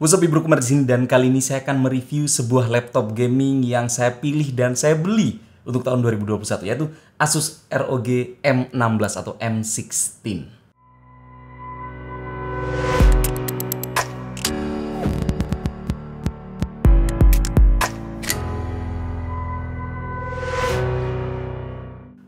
What's up, Bro Kumar di sini, dan kali ini saya akan mereview sebuah laptop gaming yang saya pilih dan saya beli untuk tahun 2021, yaitu Asus ROG M16 atau M16.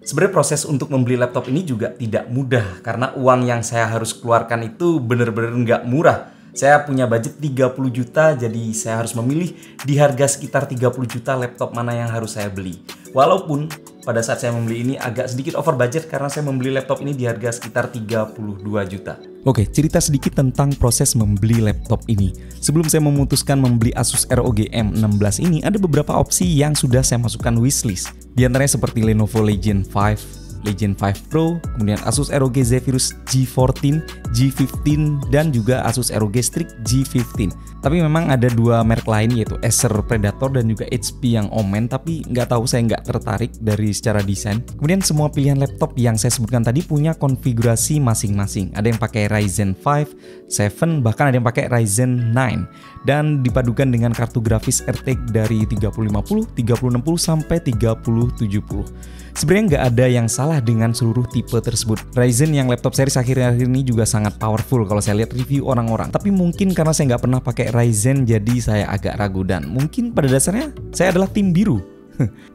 Sebenarnya proses untuk membeli laptop ini juga tidak mudah karena uang yang saya harus keluarkan itu bener-bener nggak murah. Saya punya budget 30 juta, jadi saya harus memilih di harga sekitar 30 juta laptop mana yang harus saya beli. Walaupun pada saat saya membeli ini agak sedikit over budget karena saya membeli laptop ini di harga sekitar 32 juta. Oke, cerita sedikit tentang proses membeli laptop ini. Sebelum saya memutuskan membeli Asus ROG M16 ini, ada beberapa opsi yang sudah saya masukkan wishlist. Di antaranya seperti Lenovo Legion 5, Legion 5 Pro, kemudian Asus ROG Zephyrus G14, G15, dan juga Asus ROG Strix G15. Tapi memang ada dua merek lain, yaitu Acer Predator dan juga HP yang Omen, tapi nggak tahu, saya nggak tertarik dari secara desain. Kemudian semua pilihan laptop yang saya sebutkan tadi punya konfigurasi masing-masing. Ada yang pakai Ryzen 5, 7, bahkan ada yang pakai Ryzen 9. Dan dipadukan dengan kartu grafis RTX dari 3050, 3060, sampai 3070. Sebenarnya nggak ada yang salah dengan seluruh tipe tersebut. Ryzen yang laptop series akhir-akhir ini juga sangat powerful kalau saya lihat review orang-orang. Tapi mungkin karena saya nggak pernah pakai Ryzen, jadi saya agak ragu, dan mungkin pada dasarnya saya adalah tim biru.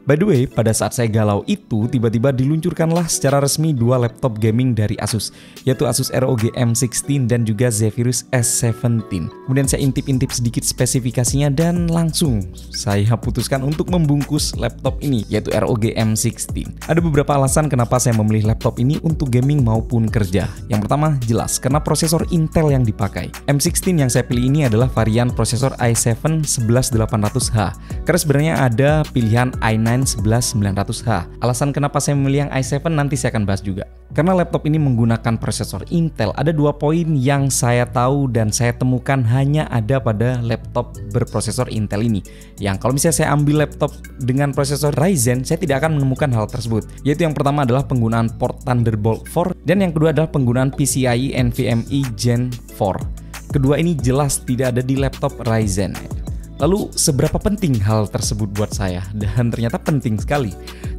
By the way, pada saat saya galau itu, tiba-tiba diluncurkanlah secara resmi dua laptop gaming dari Asus, yaitu Asus ROG M16 dan juga Zephyrus S17. Kemudian saya intip-intip sedikit spesifikasinya dan langsung saya putuskan untuk membungkus laptop ini, yaitu ROG M16. Ada beberapa alasan kenapa saya memilih laptop ini untuk gaming maupun kerja. Yang pertama, jelas karena prosesor Intel yang dipakai. M16 yang saya pilih ini adalah varian prosesor i7 11800H, karena sebenarnya ada pilihan i9 11900H. Alasan kenapa saya memilih yang i7 nanti saya akan bahas juga. Karena laptop ini menggunakan prosesor Intel, ada dua poin yang saya tahu dan saya temukan hanya ada pada laptop berprosesor Intel ini. Yang kalau misalnya saya ambil laptop dengan prosesor Ryzen, saya tidak akan menemukan hal tersebut. Yaitu yang pertama adalah penggunaan port Thunderbolt 4, dan yang kedua adalah penggunaan PCIe NVMe Gen 4. Kedua ini jelas tidak ada di laptop Ryzen. Lalu seberapa penting hal tersebut buat saya? Dan ternyata penting sekali.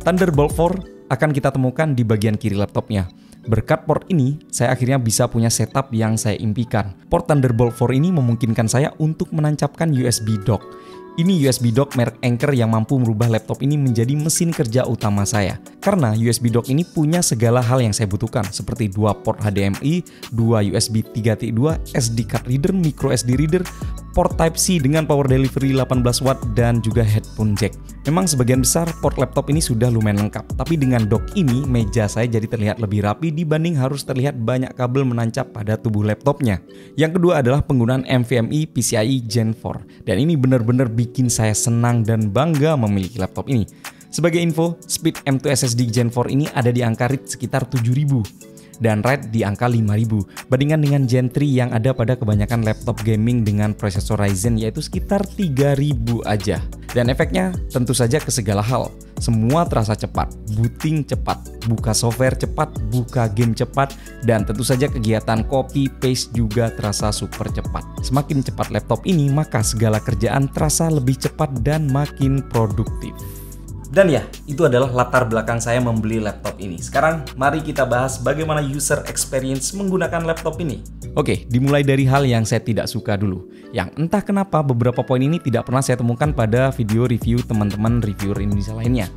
Thunderbolt 4 akan kita temukan di bagian kiri laptopnya. Berkat port ini, saya akhirnya bisa punya setup yang saya impikan. Port Thunderbolt 4 ini memungkinkan saya untuk menancapkan USB dock. Ini USB dock merek Anker yang mampu merubah laptop ini menjadi mesin kerja utama saya. Karena USB dock ini punya segala hal yang saya butuhkan, seperti dua port HDMI, dua USB 3.2, SD card reader, micro SD reader, port Type-C dengan power delivery 18 watt, dan juga headphone jack. Memang sebagian besar port laptop ini sudah lumayan lengkap, tapi dengan dock ini meja saya jadi terlihat lebih rapi dibanding harus terlihat banyak kabel menancap pada tubuh laptopnya. Yang kedua adalah penggunaan NVMe PCIe Gen 4, dan ini benar-benar bikin saya senang dan bangga memiliki laptop ini. Sebagai info, speed M2 SSD Gen 4 ini ada di angka read sekitar 7000. Dan RAID di angka 5000, bandingkan dengan Gen 3 yang ada pada kebanyakan laptop gaming dengan prosesor Ryzen, yaitu sekitar 3000 aja. Dan efeknya tentu saja ke segala hal. Semua terasa cepat, booting cepat, buka software cepat, buka game cepat, dan tentu saja kegiatan copy paste juga terasa super cepat. Semakin cepat laptop ini, maka segala kerjaan terasa lebih cepat dan makin produktif. Dan ya, itu adalah latar belakang saya membeli laptop ini. Sekarang, mari kita bahas bagaimana user experience menggunakan laptop ini. Oke, dimulai dari hal yang saya tidak suka dulu. Yang entah kenapa beberapa poin ini tidak pernah saya temukan pada video review teman-teman reviewer Indonesia lainnya.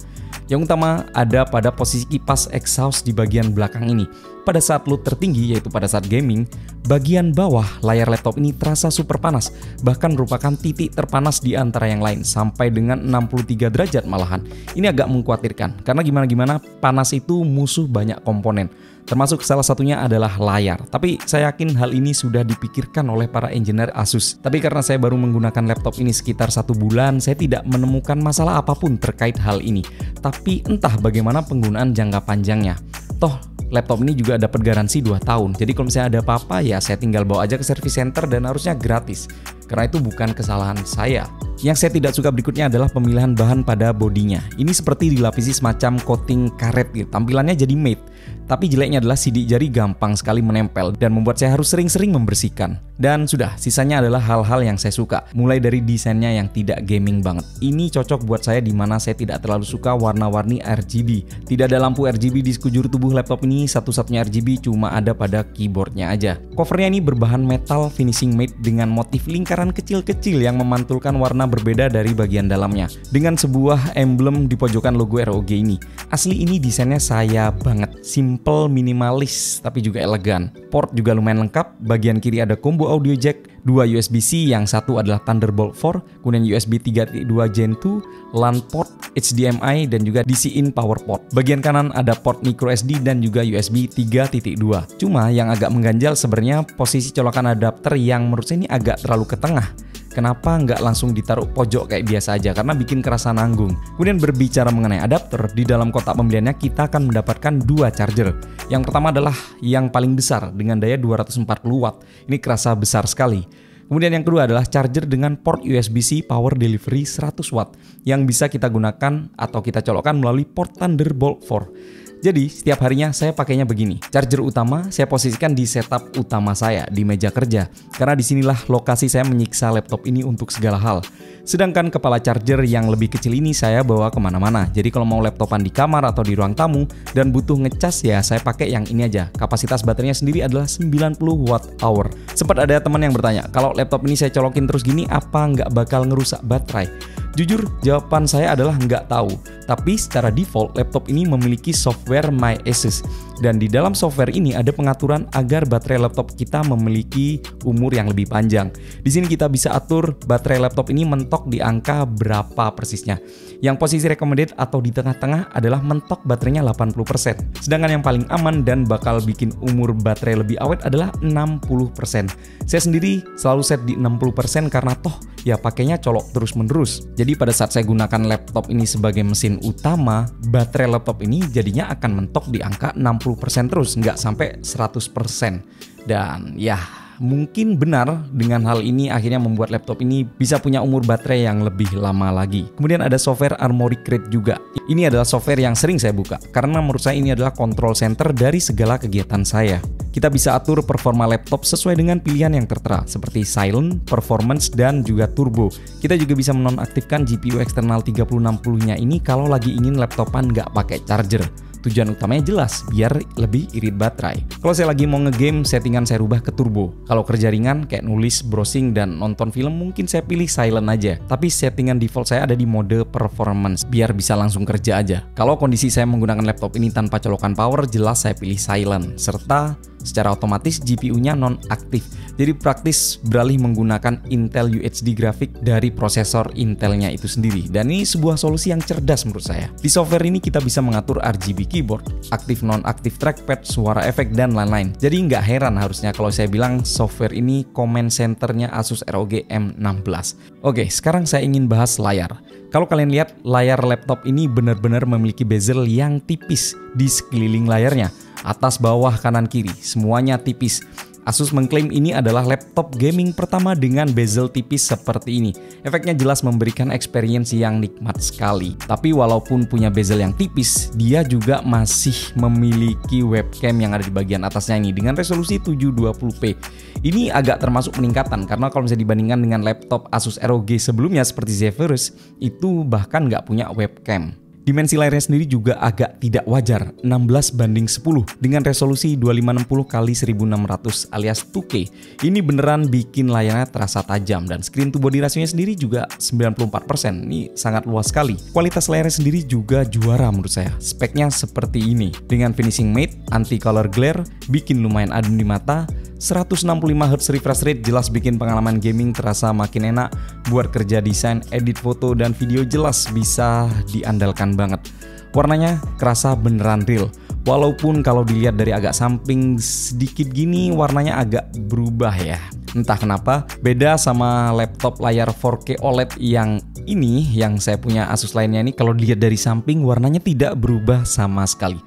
Yang utama ada pada posisi kipas exhaust di bagian belakang ini. Pada saat load tertinggi, yaitu pada saat gaming, bagian bawah layar laptop ini terasa super panas, bahkan merupakan titik terpanas di antara yang lain, sampai dengan 63 derajat malahan. Ini agak mengkhawatirkan, karena gimana-gimana panas itu musuh banyak komponen, termasuk salah satunya adalah layar. Tapi saya yakin hal ini sudah dipikirkan oleh para engineer Asus. Tapi karena saya baru menggunakan laptop ini sekitar 1 bulan, saya tidak menemukan masalah apapun terkait hal ini. Tapi entah bagaimana penggunaan jangka panjangnya. Toh, laptop ini juga dapat garansi 2 tahun. Jadi kalau misalnya ada apa-apa, ya saya tinggal bawa aja ke service center dan harusnya gratis. Karena itu bukan kesalahan saya. Yang saya tidak suka berikutnya adalah pemilihan bahan pada bodinya. Ini seperti dilapisi semacam coating karet gitu. Tampilannya jadi matte. Tapi jeleknya adalah sidik jari gampang sekali menempel dan membuat saya harus sering-sering membersihkan. Dan sudah, sisanya adalah hal-hal yang saya suka. Mulai dari desainnya yang tidak gaming banget. Ini cocok buat saya di mana saya tidak terlalu suka warna-warni RGB. Tidak ada lampu RGB di sekujur tubuh laptop ini, satu-satunya RGB cuma ada pada keyboardnya aja. Covernya ini berbahan metal finishing matte dengan motif lingkaran kecil-kecil yang memantulkan warna berbeda dari bagian dalamnya. Dengan sebuah emblem di pojokan logo ROG ini. Asli ini desainnya saya banget. Simple, minimalis, tapi juga elegan. Port juga lumayan lengkap. Bagian kiri ada combo audio jack, 2 USB-C, yang satu adalah Thunderbolt 4, kemudian USB 3.2 Gen 2, LAN port, HDMI, dan juga DC-in power port. Bagian kanan ada port microSD dan juga USB 3.2. Cuma yang agak mengganjal sebenarnya posisi colokan adapter yang menurut saya ini agak terlalu ke tengah. Kenapa nggak langsung ditaruh pojok kayak biasa aja, karena bikin kerasa nanggung. Kemudian berbicara mengenai adapter, di dalam kotak pembeliannya kita akan mendapatkan 2 charger. Yang pertama adalah yang paling besar dengan daya 240 watt. Ini kerasa besar sekali. Kemudian yang kedua adalah charger dengan port USB-C power delivery 100 watt yang bisa kita gunakan atau kita colokkan melalui port Thunderbolt 4. Jadi setiap harinya saya pakainya begini. Charger utama saya posisikan di setup utama saya di meja kerja, karena disinilah lokasi saya menyiksa laptop ini untuk segala hal. Sedangkan kepala charger yang lebih kecil ini saya bawa kemana-mana. Jadi kalau mau laptopan di kamar atau di ruang tamu dan butuh ngecas ya saya pakai yang ini aja. Kapasitas baterainya sendiri adalah 90 watt hour. Sempat ada teman yang bertanya, kalau laptop ini saya colokin terus gini apa nggak bakal ngerusak baterai? Jujur, jawaban saya adalah nggak tahu. Tapi secara default, laptop ini memiliki software MyASUS. Dan di dalam software ini ada pengaturan agar baterai laptop kita memiliki umur yang lebih panjang. Di sini kita bisa atur baterai laptop ini mentok di angka berapa persisnya. Yang posisi recommended atau di tengah-tengah adalah mentok baterainya 80%. Sedangkan yang paling aman dan bakal bikin umur baterai lebih awet adalah 60%. Saya sendiri selalu set di 60% karena toh ya pakainya colok terus-menerus. Jadi pada saat saya gunakan laptop ini sebagai mesin utama, baterai laptop ini jadinya akan mentok di angka 60% terus, nggak sampai 100%. Dan ya, mungkin benar dengan hal ini akhirnya membuat laptop ini bisa punya umur baterai yang lebih lama lagi. Kemudian ada software Armoury Crate juga. Ini adalah software yang sering saya buka, karena menurut saya ini adalah control center dari segala kegiatan saya. Kita bisa atur performa laptop sesuai dengan pilihan yang tertera, seperti silent, performance, dan juga turbo. Kita juga bisa menonaktifkan GPU eksternal 3060-nya ini kalau lagi ingin laptopan nggak pakai charger. Tujuan utamanya jelas, biar lebih irit baterai. Kalau saya lagi mau ngegame, settingan saya rubah ke turbo. Kalau kerja ringan, kayak nulis, browsing, dan nonton film, mungkin saya pilih silent aja. Tapi settingan default saya ada di mode performance, biar bisa langsung kerja aja. Kalau kondisi saya menggunakan laptop ini tanpa colokan power, jelas saya pilih silent. Serta secara otomatis GPU-nya non-aktif. Jadi praktis beralih menggunakan Intel UHD grafik dari prosesor Intelnya itu sendiri. Dan ini sebuah solusi yang cerdas menurut saya. Di software ini kita bisa mengatur RGB keyboard, aktif non-aktif trackpad, suara efek, dan lain-lain. Jadi nggak heran harusnya kalau saya bilang software ini command centernya Asus ROG M16. Oke, sekarang saya ingin bahas layar. Kalau kalian lihat, layar laptop ini benar-benar memiliki bezel yang tipis di sekeliling layarnya. Atas, bawah, kanan, kiri, semuanya tipis. Asus mengklaim ini adalah laptop gaming pertama dengan bezel tipis seperti ini. Efeknya jelas memberikan experience yang nikmat sekali. Tapi walaupun punya bezel yang tipis, dia juga masih memiliki webcam yang ada di bagian atasnya ini dengan resolusi 720p. Ini agak termasuk peningkatan karena kalau misalnya dibandingkan dengan laptop Asus ROG sebelumnya seperti Zephyrus, itu bahkan nggak punya webcam. Dimensi layarnya sendiri juga agak tidak wajar, 16:10 dengan resolusi 2560x1600 alias 2K. Ini beneran bikin layarnya terasa tajam dan screen to body rasionya sendiri juga 94%. Ini sangat luas sekali. Kualitas layarnya sendiri juga juara menurut saya. Speknya seperti ini. Dengan finishing matte, anti color glare, bikin lumayan adem di mata. 165Hz refresh rate jelas bikin pengalaman gaming terasa makin enak. Buat kerja desain, edit foto, dan video jelas bisa diandalkan banget. Warnanya kerasa beneran real. Walaupun kalau dilihat dari agak samping sedikit gini warnanya agak berubah ya. Entah kenapa, beda sama laptop layar 4K OLED yang ini, yang saya punya Asus lainnya ini, kalau dilihat dari samping warnanya tidak berubah sama sekali.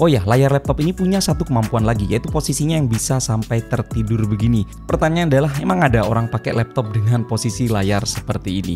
Oh ya, layar laptop ini punya satu kemampuan lagi, yaitu posisinya yang bisa sampai tertidur begini. Pertanyaan adalah, emang ada orang pakai laptop dengan posisi layar seperti ini?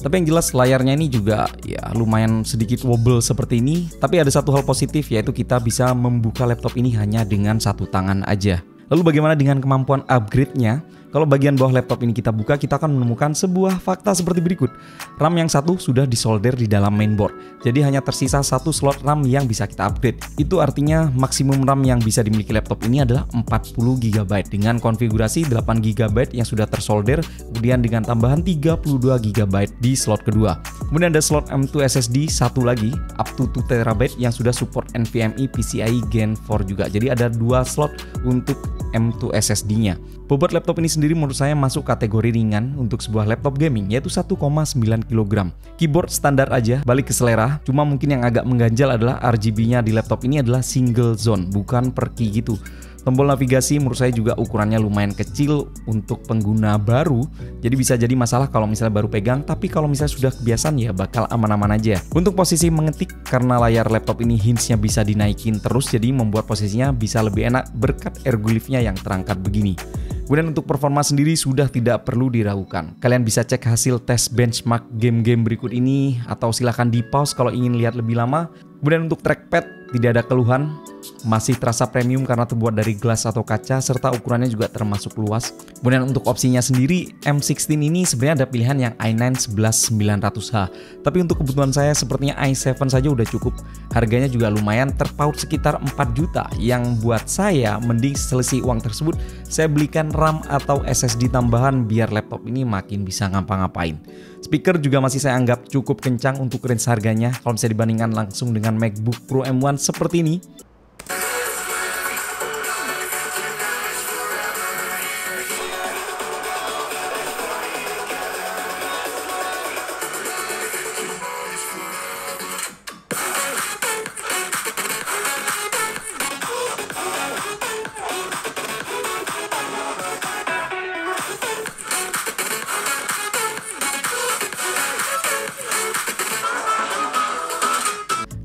Tapi yang jelas layarnya ini juga ya lumayan sedikit wobble seperti ini. Tapi ada satu hal positif, yaitu kita bisa membuka laptop ini hanya dengan satu tangan aja. Lalu bagaimana dengan kemampuan upgrade-nya? Kalau bagian bawah laptop ini kita buka, kita akan menemukan sebuah fakta seperti berikut. RAM yang satu sudah disolder di dalam mainboard, jadi hanya tersisa satu slot RAM yang bisa kita upgrade. Itu artinya maksimum RAM yang bisa dimiliki laptop ini adalah 40 GB dengan konfigurasi 8 GB yang sudah tersolder, kemudian dengan tambahan 32 GB di slot kedua. Kemudian ada slot M2 SSD satu lagi, up to 2 TB yang sudah support NVMe PCIe Gen 4 juga. Jadi ada 2 slot untuk M2 SSD-nya. Bobot laptop ini sendiri menurut saya masuk kategori ringan untuk sebuah laptop gaming, yaitu 1,9 kg. Keyboard standar aja, balik ke selera. Cuma mungkin yang agak mengganjal adalah RGB-nya di laptop ini adalah single zone, bukan per key gitu. Tombol navigasi menurut saya juga ukurannya lumayan kecil untuk pengguna baru, jadi bisa jadi masalah kalau misalnya baru pegang, tapi kalau misalnya sudah kebiasaan ya bakal aman-aman aja. Untuk posisi mengetik, karena layar laptop ini hinge-nya bisa dinaikin terus, jadi membuat posisinya bisa lebih enak berkat ergoglifnya yang terangkat begini. Kemudian untuk performa sendiri sudah tidak perlu diragukan. Kalian bisa cek hasil tes benchmark game-game berikut ini, atau silahkan di pause kalau ingin lihat lebih lama. Kemudian untuk trackpad tidak ada keluhan, masih terasa premium karena terbuat dari gelas atau kaca, serta ukurannya juga termasuk luas. Kemudian untuk opsinya sendiri, M16 ini sebenarnya ada pilihan yang i9 11900H, tapi untuk kebutuhan saya sepertinya i7 saja udah cukup. Harganya juga lumayan, terpaut sekitar 4 juta, yang buat saya mending selisih uang tersebut saya belikan RAM atau SSD tambahan biar laptop ini makin bisa ngapa-ngapain. Speaker juga masih saya anggap cukup kencang untuk range harganya kalau bisa dibandingkan langsung dengan MacBook Pro M1 seperti ini.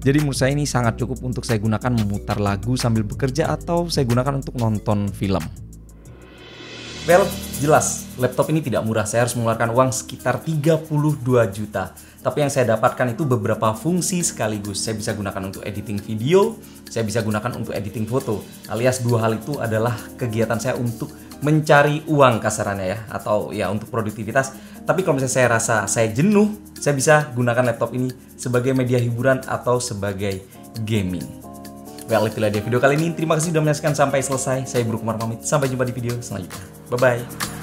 Jadi menurut saya ini sangat cukup untuk saya gunakan memutar lagu sambil bekerja atau saya gunakan untuk nonton film. Well, jelas laptop ini tidak murah. Saya harus mengeluarkan uang sekitar 32 juta. Tapi yang saya dapatkan itu beberapa fungsi sekaligus. Saya bisa gunakan untuk editing video, saya bisa gunakan untuk editing foto. Alias dua hal itu adalah kegiatan saya untuk mencari uang kasarannya ya, atau ya untuk produktivitas. Tapi kalau misalnya saya rasa saya jenuh, saya bisa gunakan laptop ini sebagai media hiburan atau sebagai gaming. Well, itulah dia video kali ini. Terima kasih sudah menyaksikan sampai selesai. Saya Bro Kumar pamit. Sampai jumpa di video selanjutnya. Bye-bye.